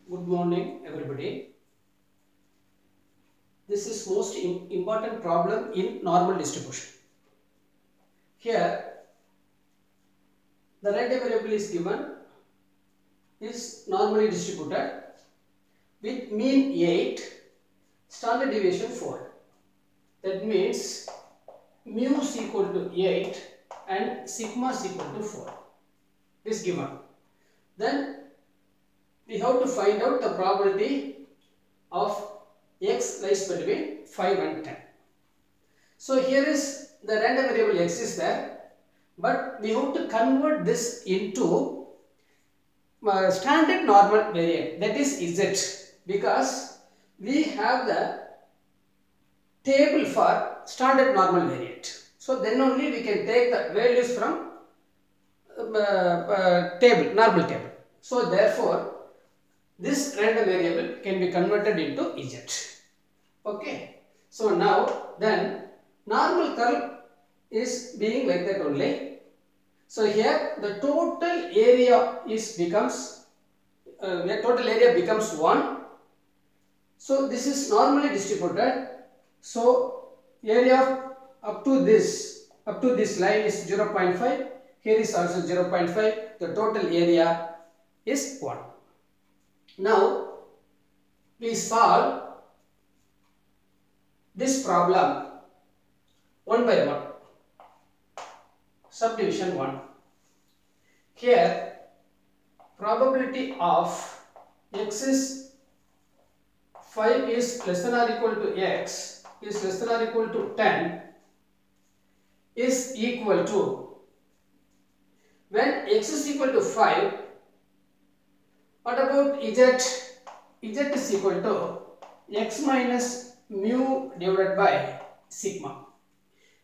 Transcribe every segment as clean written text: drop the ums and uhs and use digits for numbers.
Good morning, everybody. This is most important problem in normal distribution. Here, the random variable is given, is normally distributed with mean 8, standard deviation 4. That means mu is equal to 8 and sigma is equal to 4. This is given. Then we have to find out the probability of x lies between 5 and 10. So here is the random variable x is there, but we have to convert this into standard normal variant, that is z, because we have the table for standard normal variant. So then only we can take the values from table, normal table. So therefore this random variable can be converted into z. Okay. So now then normal curve is being like that only. So here the total area becomes 1. So this is normally distributed. So area up to this line is 0.5. Here is also 0.5. The total area is 1. Now we solve this problem one by one. Subdivision 1. Here probability of x is 5 is less than or equal to x is less than or equal to 10 is equal to, when x is equal to 5, what about z? Z is equal to x minus mu divided by sigma.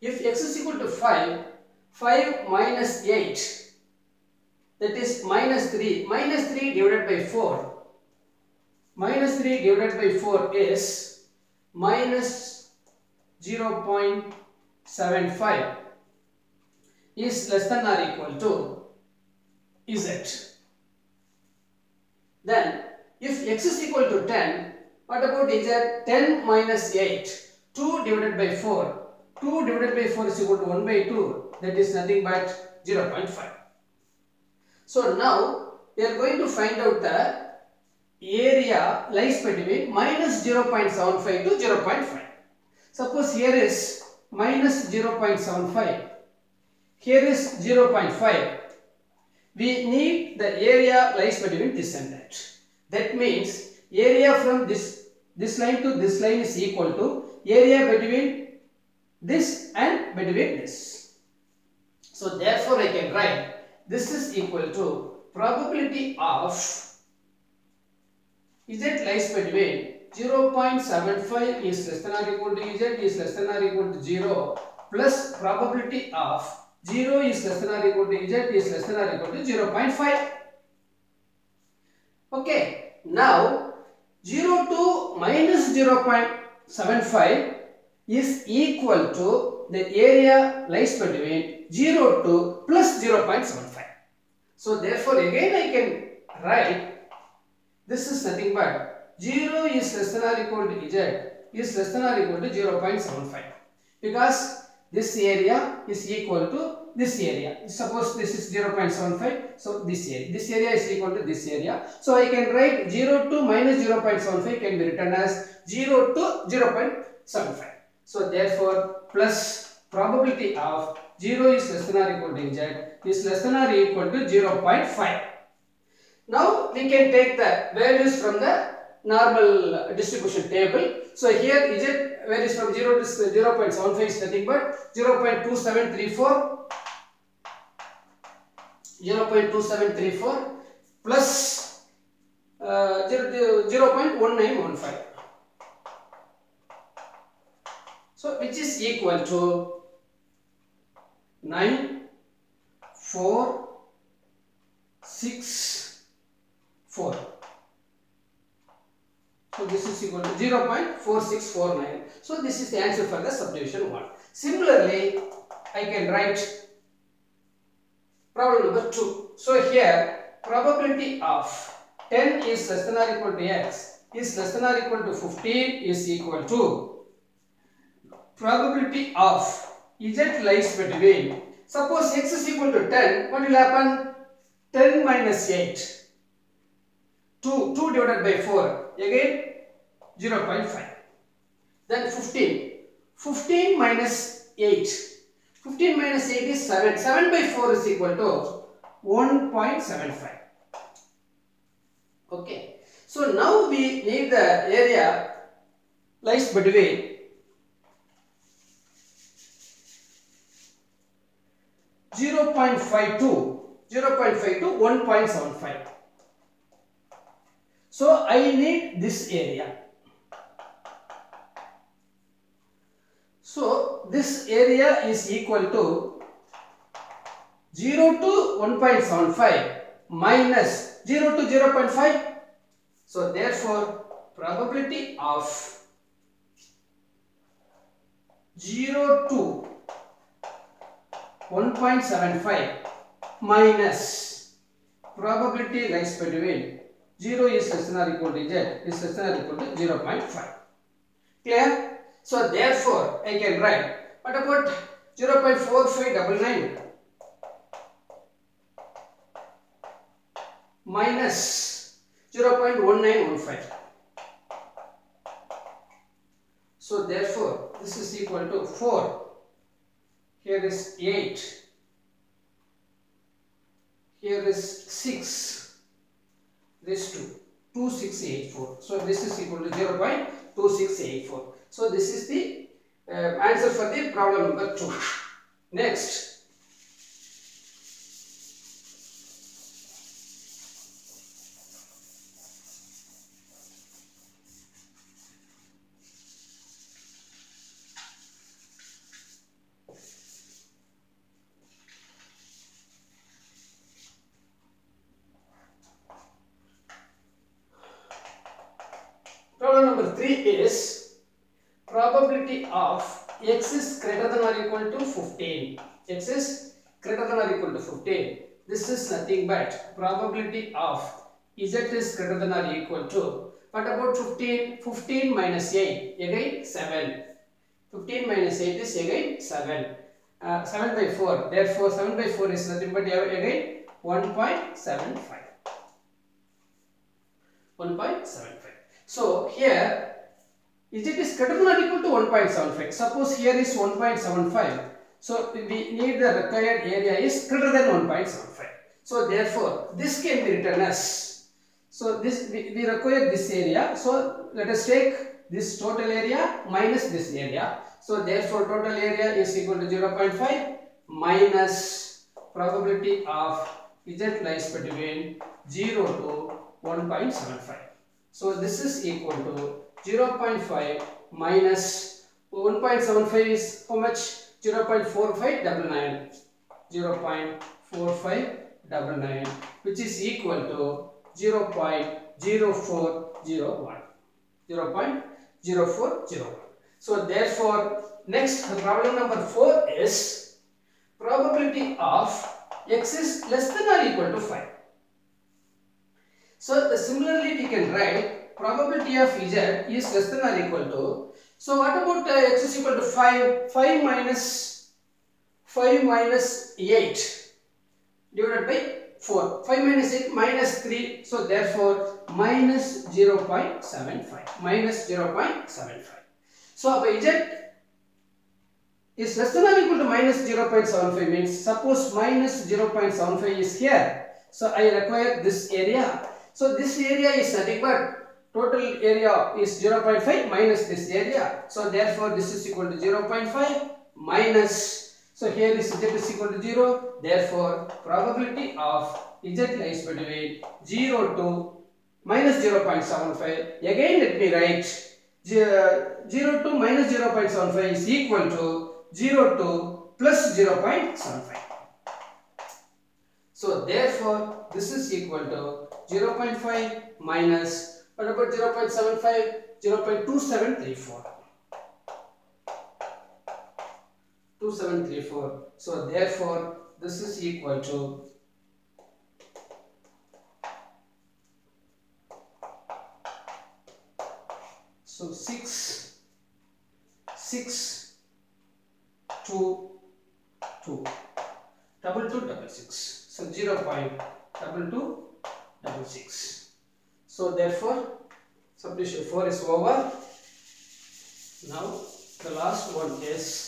If x is equal to 5, 5 minus 8, that is minus 3. Minus 3 divided by 4. Minus 3 divided by 4 is minus 0.75 is less than or equal to z. Then if x is equal to 10, what about z? 10 minus 8, 2 divided by 4. 2 divided by 4 is equal to 1 by 2, that is nothing but 0.5. So now we are going to find out the area lies between minus 0.75 to 0.5. Suppose here is minus 0.75, here is 0.5. We need the area lies between this and that. That means area from this line to this line is equal to area between this and between this. So therefore I can write this is equal to probability of z lies between 0.75 is less than or equal to z is less than or equal to 0 plus probability of 0 is less than or equal to z is less than or equal to 0.5. Okay. Now 0 to minus 0.75 is equal to the area lies between 0 to plus 0.75. So therefore again I can write this is nothing but 0 is less than or equal to z is less than or equal to 0.75, because this area is equal to this area. Suppose this is 0.75, so this area is equal to this area. So I can write 0 to minus 0.75 can be written as 0 to 0.75. So therefore plus probability of 0 is less than or equal to z is less than or equal to 0.5. Now we can take the values from the normal distribution table. So here z varies from 0 to 0.75 is nothing but 0.2734 plus 0.1915. So which is equal to 946.4. So this is equal to 0.4649. So this is the answer for the subdivision 1. Similarly, I can write problem number 2. So here probability of 10 is less than or equal to x is less than or equal to 15 is equal to probability of z lies between, suppose x is equal to 10, what will happen? 10 minus 8, 2 divided by 4, again 0.5. Then 15 minus 8, 15 minus 8 is 7, 7 by 4 is equal to 1.75. Okay, so now we need the area lies between 0.5 to 1.75. So I need this area. So this area is equal to 0 to 1.75 minus 0 to 0.5. So therefore probability of 0 to 1.75 minus probability lies between 0 is less than or equal to z is less than or equal to 0.5. Clear? So therefore I can write, what about 0.4599 minus 0.1915. So therefore this is equal to 4. Here is 8. Here is 6. This 2684. So this is equal to 0.2684. So this is the answer for the problem number 2. Next. Problem number 3 is probability of x is greater than or equal to 15. X is greater than or equal to 15. This is nothing but probability of z is greater than or equal to, what about 15? 15 minus 8, again 7. 15 minus 8 is again 7. 7 by 4. Therefore 7 by 4 is nothing but again 1.75. 1.75. So here z is greater than or equal to 1.75. Suppose here is 1.75. So we need the required area is greater than 1.75. So therefore this can be written as, so this we require this area. So let us take this total area minus this area. So therefore total area is equal to 0.5 minus probability of z lies between 0 to 1.75. So this is equal to 0.5 minus 1.75 is how much? 0.4599. 0.4599, which is equal to 0.0401. 0.0401. So therefore next problem number 4 is probability of x is less than or equal to 5. So similarly we can write probability of z is less than or equal to, so what about x is equal to 5? 5 minus 8 divided by 4. 5 minus 8 minus 3. So therefore minus 0.75. Minus 0.75. So z is less than or equal to minus 0.75 means, suppose minus 0.75 is here. So I require this area. So this area is nothing but total area is 0.5 minus this area. So therefore this is equal to 0.5 minus, so here is z is equal to 0. Therefore probability of z lies between 0 to minus 0.75. Again let me write 0 to minus 0.75 is equal to 0 to plus 0.75. So therefore this is equal to 0.5 minus, what about 0.75? 0.2734. 2734. So therefore this is equal to So 6, 6, 2, 2, double 2, double 6. So 0.2266. So therefore subdivision 4 is over. Now the last one is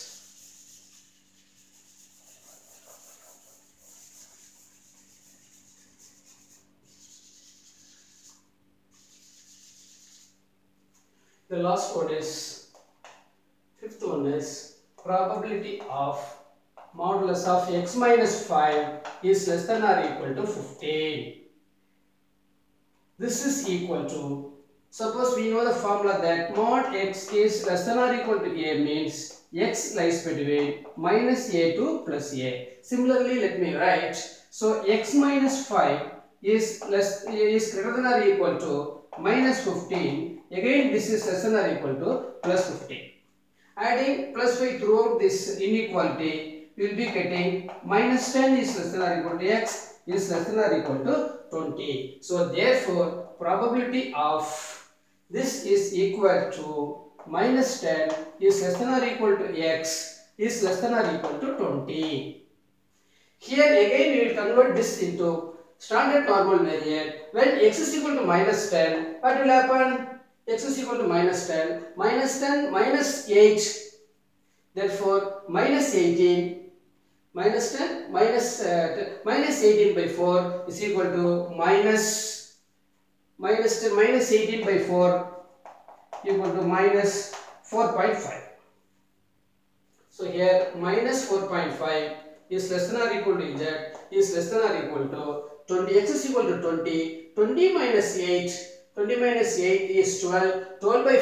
fifth one is probability of modulus of x minus 5 is less than or equal to 15. This is equal to, suppose we know the formula that mod x is less than or equal to a means x lies between minus a to plus a. Similarly, let me write, so x minus 5 is greater than or equal to minus 15. Again, this is less than or equal to plus 15. Adding plus 5 throughout this inequality, we will be getting minus 10 is less than or equal to x is less than or equal to 20. So therefore, probability of this is equal to minus 10 is less than or equal to x is less than or equal to 20. Here again we will convert this into standard normal variant. When x is equal to minus 10, what will happen? X is equal to minus 10, minus 10, minus 8, therefore minus 18, minus 10, minus 18 by 4 is equal to minus 10, minus 18 by 4 equal to minus 4.5. So here minus 4.5 is less than or equal to z is less than or equal to 20, x is equal to 20, 20 minus 8, 20 minus 8 is 12, 12 by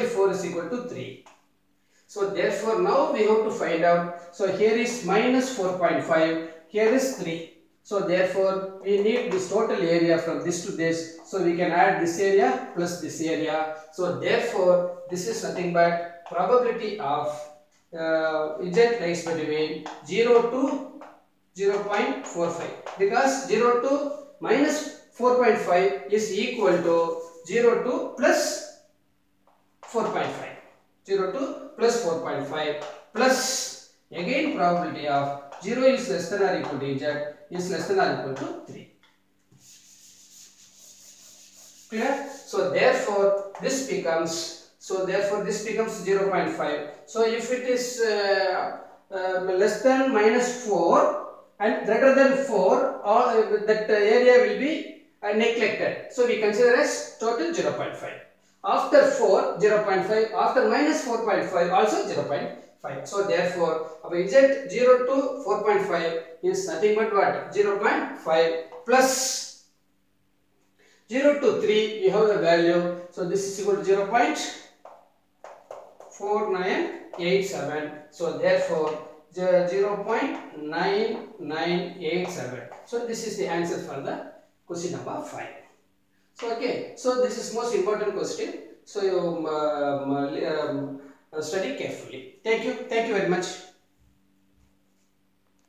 4 is equal to 3. So therefore now we have to find out, so here is minus 4.5, here is 3. So therefore we need this total area from this to this, so we can add this area plus this area. So therefore this is nothing but probability of z lies between 0 to 0.45, because 0 to minus 4.5 is equal to 0 to plus 4.5. 0 to plus 4.5 plus again probability of 0 is less than or equal to z is less than or equal to 3. Clear? So therefore this becomes 0.5. So if it is less than minus 4 and greater than 4, that area will be neglected. So we consider as total 0.5. After 4, 0.5. After minus 4.5, also 0.5. So therefore, our z 0 to 4.5 is nothing but what? 0.5 plus 0 to 3, we have the value. So this is equal to 0.4987. So therefore, 0.9987. So this is the answer for the question number 5. So okay, so this is most important question. So you study carefully. Thank you very much.